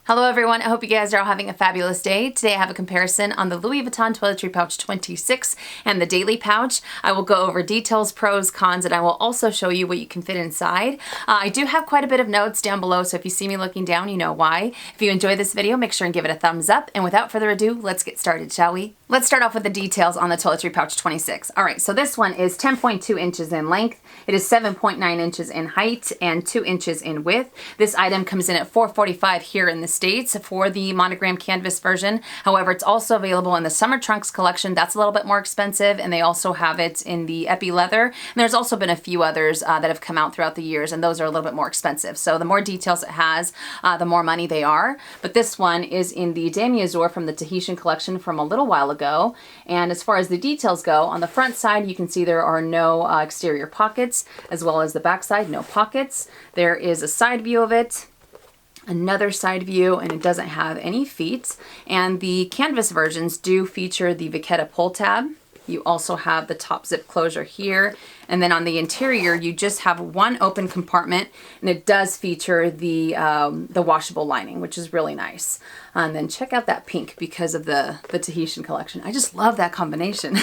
Hello everyone, I hope you guys are all having a fabulous day. Today I have a comparison on the Louis Vuitton Toiletry Pouch 26 and the Daily Pouch. I will go over details, pros, cons, and I will also show you what you can fit inside. I do have quite a bit of notes down below, so if you see me looking down, you know why. If you enjoy this video, make sure and give it a thumbs up. And without further ado, let's get started, shall we? Let's start off with the details on the Toiletry Pouch 26. All right, so this one is 10.2 inches in length. It is 7.9 inches in height and 2 inches in width. This item comes in at $4.45 here in the States for the monogram canvas version. However, it's also available in the Summer Trunks collection. That's a little bit more expensive, and they also have it in the Epi Leather. And there's also been a few others that have come out throughout the years, and those are a little bit more expensive. So the more details it has, the more money they are. But this one is in the Demi Azur from the Tahitian collection from a little while ago. And as far as the details go, on the front side, you can see there are no exterior pockets, as well as the back side, no pockets. There is a side view of it, another side view, and it doesn't have any feet. And the canvas versions do feature the Vachetta pull tab. You also have the top zip closure here. And then on the interior, you just have one open compartment, and it does feature the washable lining, which is really nice. And then check out that pink because of the Tahitian collection. I just love that combination.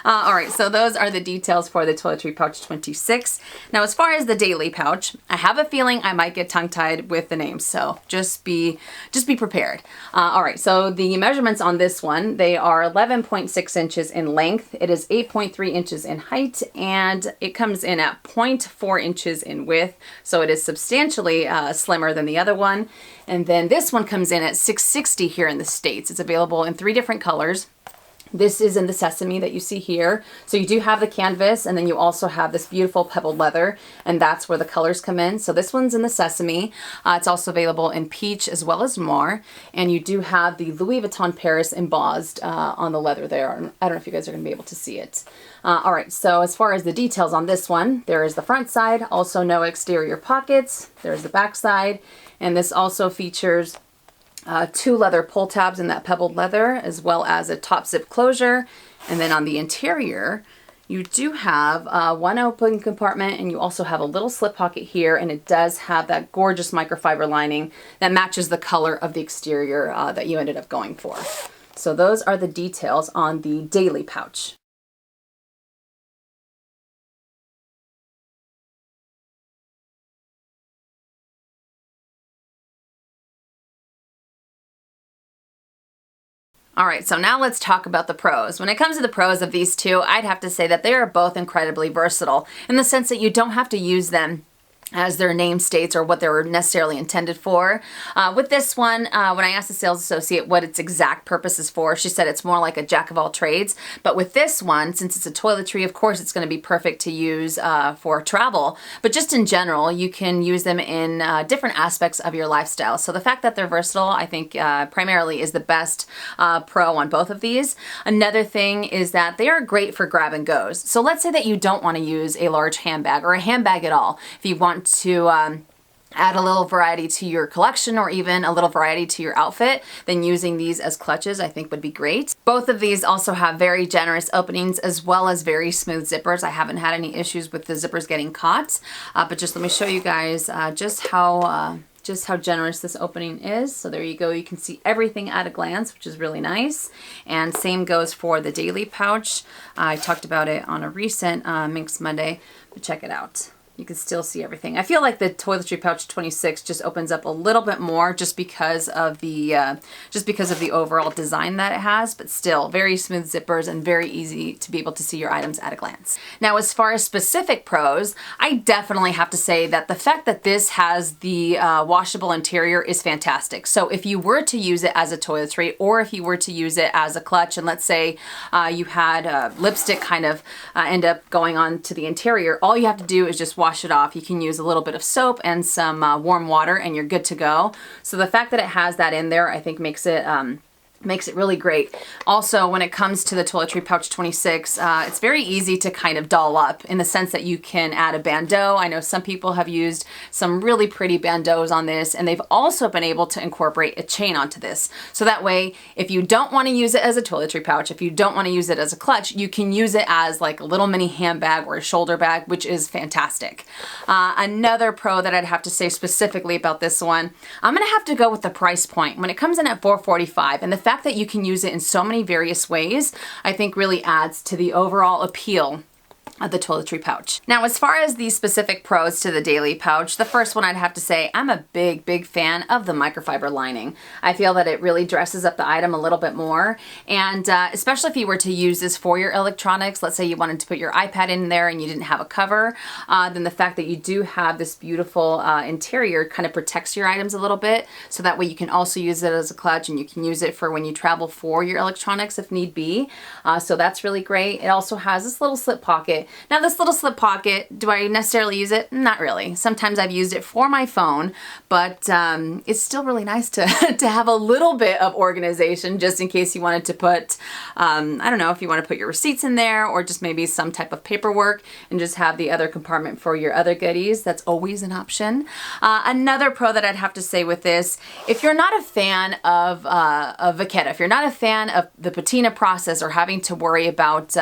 All right, so those are the details for the Toiletry Pouch 26. Now, as far as the Daily Pouch, I have a feeling I might get tongue-tied with the names, so just be prepared. All right, so the measurements on this one, they are 11.6 inches in length. It is 8.3 inches in height, and it comes in at 0.4 inches in width, so it is substantially slimmer than the other one. And then this one comes in at $660 here in the States. It's available in 3 different colors. This is in the sesame that you see here. So you do have the canvas, and then you also have this beautiful pebbled leather, and that's where the colors come in. So this one's in the sesame. It's also available in peach as well as noir. And you do have the Louis Vuitton Paris embossed on the leather there. I don't know if you guys are going to be able to see it. All right, so as far as the details on this one, there is the front side, also no exterior pockets. There's the back side, and this also features 2 leather pull tabs in that pebbled leather, as well as a top zip closure. And then on the interior, you do have one open compartment, and you also have a little slip pocket here, and it does have that gorgeous microfiber lining that matches the color of the exterior that you ended up going for. So those are the details on the Daily Pouch. All right, so now let's talk about the pros. When it comes to the pros of these two, I'd have to say that they are both incredibly versatile in the sense that you don't have to use them as their name states or what they were necessarily intended for. With this one, when I asked the sales associate what its exact purpose is for, she said it's more like a jack of all trades. But with this one, since it's a toiletry, of course it's going to be perfect to use for travel. But just in general, you can use them in different aspects of your lifestyle. So the fact that they're versatile, I think primarily is the best pro on both of these. Another thing is that they are great for grab and goes. So let's say that you don't want to use a large handbag or a handbag at all. If you want to add a little variety to your collection or even a little variety to your outfit, then using these as clutches I think would be great. Both of these also have very generous openings as well as very smooth zippers. I haven't had any issues with the zippers getting caught, but just let me show you guys just how generous this opening is. So there you go. You can see everything at a glance, which is really nice. And same goes for the Daily Pouch. I talked about it on a recent Minx Monday, but check it out. You can still see everything. I feel like the Toiletry Pouch 26 just opens up a little bit more just because of the overall design that it has, but still very smooth zippers and very easy to be able to see your items at a glance. Now, as far as specific pros, I definitely have to say that the fact that this has the washable interior is fantastic. So if you were to use it as a toiletry, or if you were to use it as a clutch, and let's say you had lipstick kind of end up going on to the interior, all you have to do is just wash it off. You can use a little bit of soap and some warm water and you're good to go. So the fact that it has that in there, I think makes it Makes it really great. Also, when it comes to the Toiletry Pouch 26, it's very easy to kind of doll up in the sense that you can add a bandeau. I know some people have used some really pretty bandeaus on this, and they've also been able to incorporate a chain onto this. So that way, if you don't want to use it as a toiletry pouch, if you don't want to use it as a clutch, you can use it as like a little mini handbag or a shoulder bag, which is fantastic. Another pro that I'd have to say specifically about this one, I'm gonna have to go with the price point. When it comes in at $4.45, and the fact that you can use it in so many various ways, I think really adds to the overall appeal of the toiletry pouch. Now, as far as the specific pros to the daily pouch, the first one I'd have to say, I'm a big fan of the microfiber lining. I feel that it really dresses up the item a little bit more, and especially if you were to use this for your electronics, let's say you wanted to put your iPad in there and you didn't have a cover, then the fact that you do have this beautiful interior kind of protects your items a little bit, so that way you can also use it as a clutch, and you can use it for when you travel for your electronics if need be. So that's really great. It also has this little slip pocket. Now, this little slip pocket, do I necessarily use it? Not really. Sometimes I've used it for my phone, but it's still really nice to, to have a little bit of organization just in case you wanted to put, I don't know, if you want to put your receipts in there or just maybe some type of paperwork and just have the other compartment for your other goodies. That's always an option. Another pro that I'd have to say with this, if you're not a fan of Vachetta, if you're not a fan of the patina process or having to worry about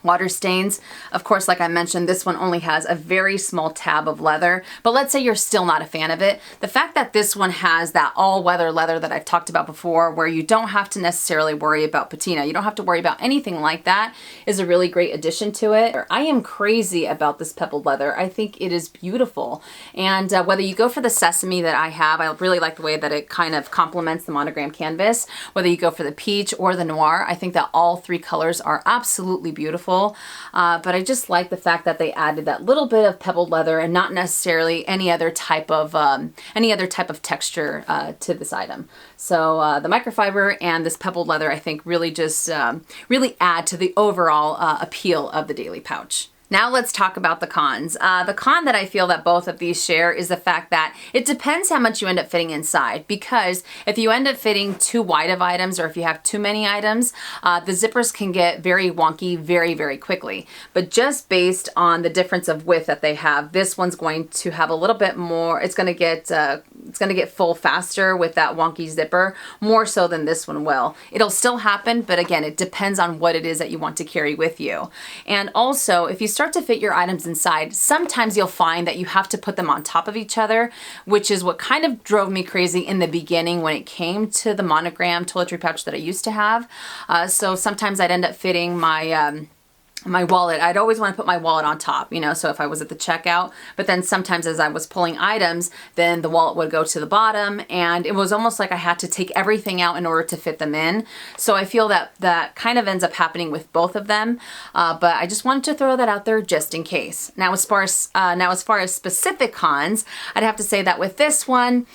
water stains. Of course, like I mentioned, this one only has a very small tab of leather, but let's say you're still not a fan of it. The fact that this one has that all-weather leather that I've talked about before, where you don't have to necessarily worry about patina, you don't have to worry about anything like that, is a really great addition to it. I am crazy about this pebbled leather. I think it is beautiful. And whether you go for the sesame that I have, I really like the way that it kind of complements the monogram canvas. Whether you go for the peach or the noir, I think that all three colors are absolutely beautiful. But I just like the fact that they added that little bit of pebbled leather and not necessarily any other type of texture to this item. So the microfiber and this pebbled leather, I think, really just really add to the overall appeal of the daily pouch. Now let's talk about the cons. The con that I feel that both of these share is the fact that it depends how much you end up fitting inside, because if you end up fitting too wide of items or if you have too many items, the zippers can get very wonky very quickly. But just based on the difference of width that they have, this one's going to have a little bit more, it's going to get full faster with that wonky zipper, more so than this one will. It'll still happen, but again, it depends on what it is that you want to carry with you. And also, if you start to fit your items inside, sometimes you'll find that you have to put them on top of each other, which is what kind of drove me crazy in the beginning when it came to the monogram toiletry pouch that I used to have. So sometimes I'd end up fitting my wallet. I'd always want to put my wallet on top, you know, so if I was at the checkout, but then sometimes as I was pulling items, then the wallet would go to the bottom, and it was almost like I had to take everything out in order to fit them in. So I feel that that kind of ends up happening with both of them, but I just wanted to throw that out there just in case. Now as far as specific cons, I'd have to say that with this one,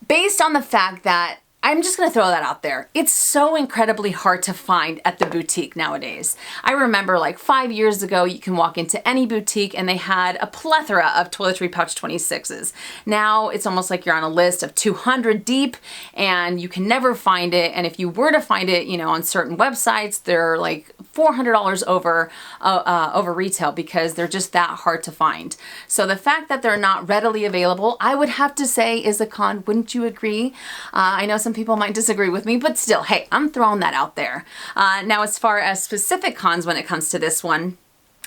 based on the fact that I'm just gonna throw that out there, it's so incredibly hard to find at the boutique nowadays. I remember like 5 years ago, you can walk into any boutique and they had a plethora of Toiletry Pouch 26s. Now it's almost like you're on a list of 200 deep and you can never find it. And if you were to find it, you know, on certain websites, they're like $400 over retail because they're just that hard to find. So the fact that they're not readily available, I would have to say is a con. Wouldn't you agree? I know some people might disagree with me, but still, hey, I'm throwing that out there. Now, as far as specific cons when it comes to this one,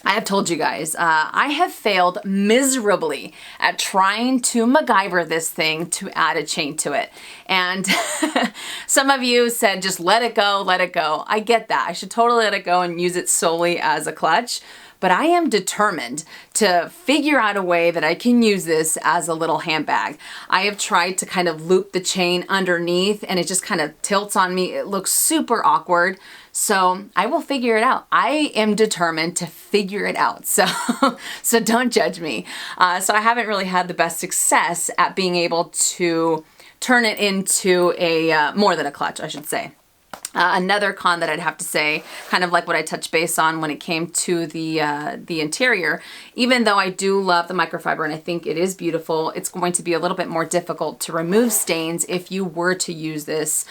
I have told you guys, I have failed miserably at trying to MacGyver this thing to add a chain to it. And some of you said, just let it go, let it go. I get that. I should totally let it go and use it solely as a clutch. But I am determined to figure out a way that I can use this as a little handbag. I have tried to kind of loop the chain underneath and it just kind of tilts on me. It looks super awkward. So I will figure it out. I am determined to figure it out. So, so don't judge me. So I haven't really had the best success at being able to turn it into a, more than a clutch, I should say. Another con that I'd have to say, kind of like what I touched base on when it came to the interior, even though I do love the microfiber and I think it is beautiful, it's going to be a little bit more difficult to remove stains if you were to use this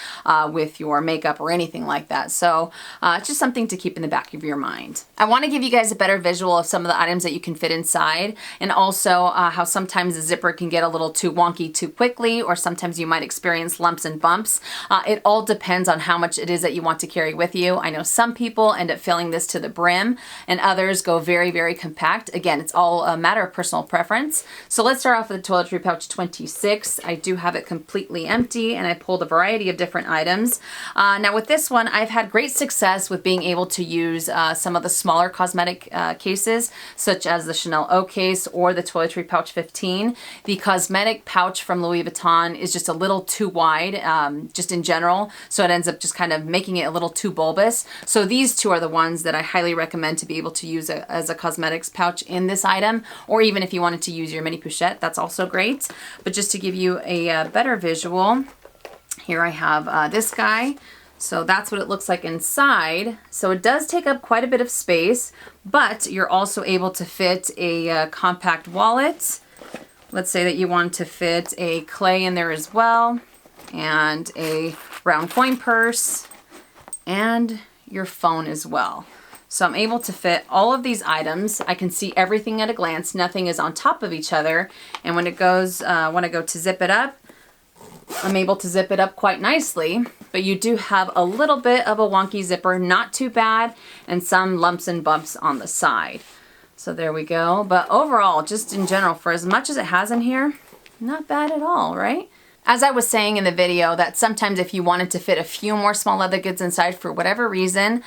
with your makeup or anything like that. So it's just something to keep in the back of your mind. I want to give you guys a better visual of some of the items that you can fit inside, and also how sometimes the zipper can get a little too wonky too quickly, or sometimes you might experience lumps and bumps. It all depends on how much it is that you want to carry with you. I know some people end up filling this to the brim and others go very, very compact. Again, it's all a matter of personal preference. So let's start off with the toiletry pouch 26. I do have it completely empty and I pulled a variety of different items. Now with this one, I've had great success with being able to use some of the smaller cosmetic cases, such as the Chanel O case or the toiletry pouch 15. The cosmetic pouch from Louis Vuitton is just a little too wide, just in general, so it ends up just kind of making it a little too bulbous. So these two are the ones that I highly recommend to be able to use as a cosmetics pouch in this item, or even if you wanted to use your mini pochette, that's also great. But just to give you a better visual, here I have this guy. So that's what it looks like inside. So it does take up quite a bit of space, but you're also able to fit a compact wallet. Let's say that you want to fit a clay in there as well, and a round coin purse, and your phone as well. So I'm able to fit all of these items. I can see everything at a glance. Nothing is on top of each other. And when it goes, when I go to zip it up, I'm able to zip it up quite nicely, but you do have a little bit of a wonky zipper, not too bad, and some lumps and bumps on the side. So there we go. But overall, just in general, for as much as it has in here, not bad at all, right? As I was saying in the video, that sometimes if you wanted to fit a few more small leather goods inside for whatever reason,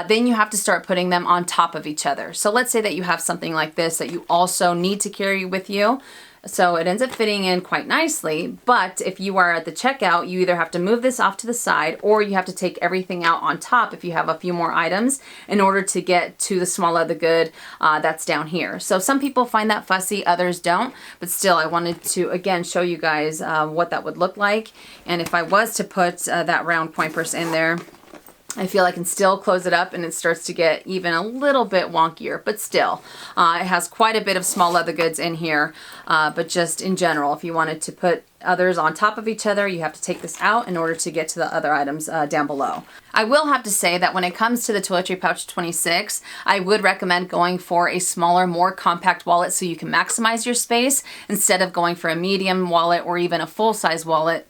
then you have to start putting them on top of each other. So let's say that you have something like this that you also need to carry with you. So it ends up fitting in quite nicely, but if you are at the checkout, you either have to move this off to the side or you have to take everything out on top if you have a few more items in order to get to the small leather good that's down here. So some people find that fussy, others don't, but still I wanted to again show you guys what that would look like. And if I was to put that round point purse in there, I feel I can still close it up and it starts to get even a little bit wonkier, but still, it has quite a bit of small leather goods in here, but just in general, if you wanted to put others on top of each other, you have to take this out in order to get to the other items down below. I will have to say that when it comes to the toiletry pouch 26, I would recommend going for a smaller, more compact wallet so you can maximize your space instead of going for a medium wallet or even a full-size wallet,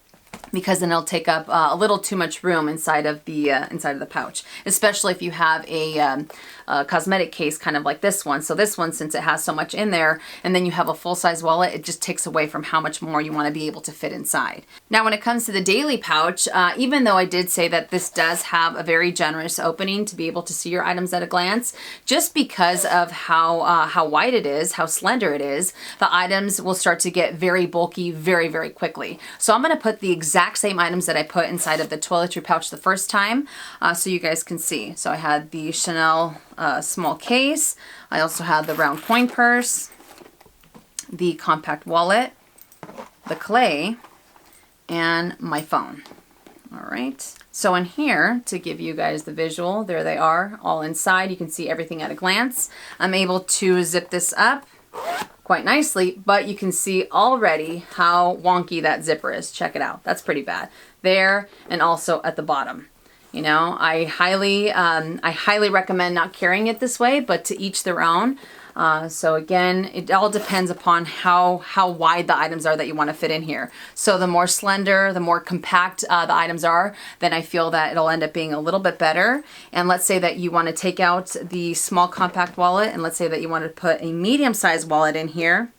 because then it'll take up a little too much room inside of the pouch, especially if you have a cosmetic case kind of like this one. So this one, since it has so much in there, and then you have a full-size wallet, it just takes away from how much more you want to be able to fit inside. Now when it comes to the daily pouch, even though I did say that this does have a very generous opening to be able to see your items at a glance, just because of how wide it is, how slender it is, the items will start to get very bulky very, very quickly. So I'm going to put the exact same items that I put inside of the toiletry pouch the first time so you guys can see. So I had the Chanel small case. I also had the round coin purse, the compact wallet, the clay, and my phone. All right. So in here, to give you guys the visual, there they are all inside. You can see everything at a glance. I'm able to zip this up quite nicely, but you can see already how wonky that zipper is. Check it out. That's pretty bad. There, and also at the bottom. You know, I highly recommend not carrying it this way, but to each their own. So again, it all depends upon how wide the items are that you want to fit in here. So the more slender, the more compact the items are, then I feel that it'll end up being a little bit better. And let's say that you want to take out the small compact wallet, and let's say that you want to put a medium-sized wallet in here.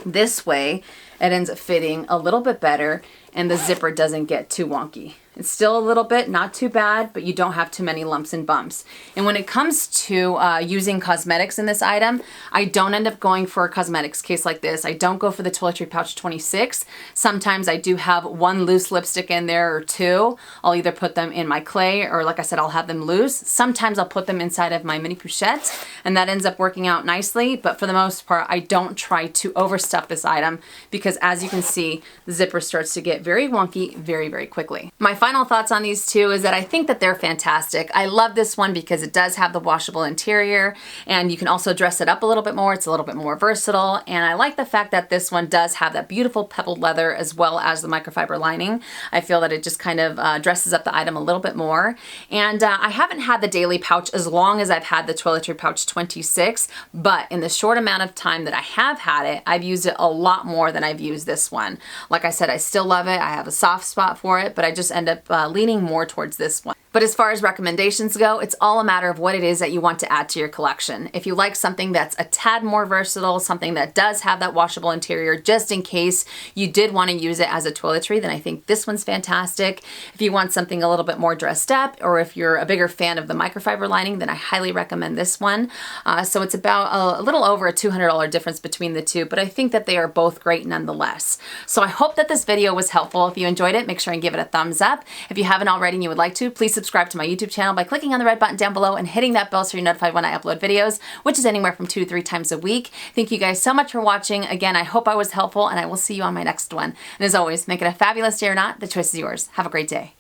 This way, it ends up fitting a little bit better, and the zipper doesn't get too wonky. It's still a little bit, not too bad, but you don't have too many lumps and bumps. And when it comes to using cosmetics in this item, I don't end up going for a cosmetics case like this. I don't go for the toiletry pouch 26. Sometimes I do have one loose lipstick in there or two. I'll either put them in my clay or, like I said, I'll have them loose. Sometimes I'll put them inside of my mini pochette, and that ends up working out nicely. But for the most part, I don't try to overstuff this item because, as you can see, the zipper starts to get very wonky very, very quickly. My final final thoughts on these two is that I think that they're fantastic. I love this one because it does have the washable interior, and you can also dress it up a little bit more. It's a little bit more versatile, and I like the fact that this one does have that beautiful pebbled leather as well as the microfiber lining. I feel that it just kind of dresses up the item a little bit more. And I haven't had the daily pouch as long as I've had the Toiletry Pouch 26, but in the short amount of time that I have had it, I've used it a lot more than I've used this one. Like I said, I still love it. I have a soft spot for it, but I just end up leaning more towards this one. But as far as recommendations go, it's all a matter of what it is that you want to add to your collection. If you like something that's a tad more versatile, something that does have that washable interior, just in case you did want to use it as a toiletry, then I think this one's fantastic. If you want something a little bit more dressed up, or if you're a bigger fan of the microfiber lining, then I highly recommend this one. So it's about a little over a $200 difference between the two, but I think that they are both great nonetheless. So I hope that this video was helpful. If you enjoyed it, make sure and give it a thumbs up. If you haven't already and you would like to, please subscribe to my YouTube channel by clicking on the red button down below and hitting that bell so you're notified when I upload videos, which is anywhere from 2 to 3 times a week. Thank you guys so much for watching. Again, I hope I was helpful, and I will see you on my next one. And as always, make it a fabulous day or not, the choice is yours. Have a great day.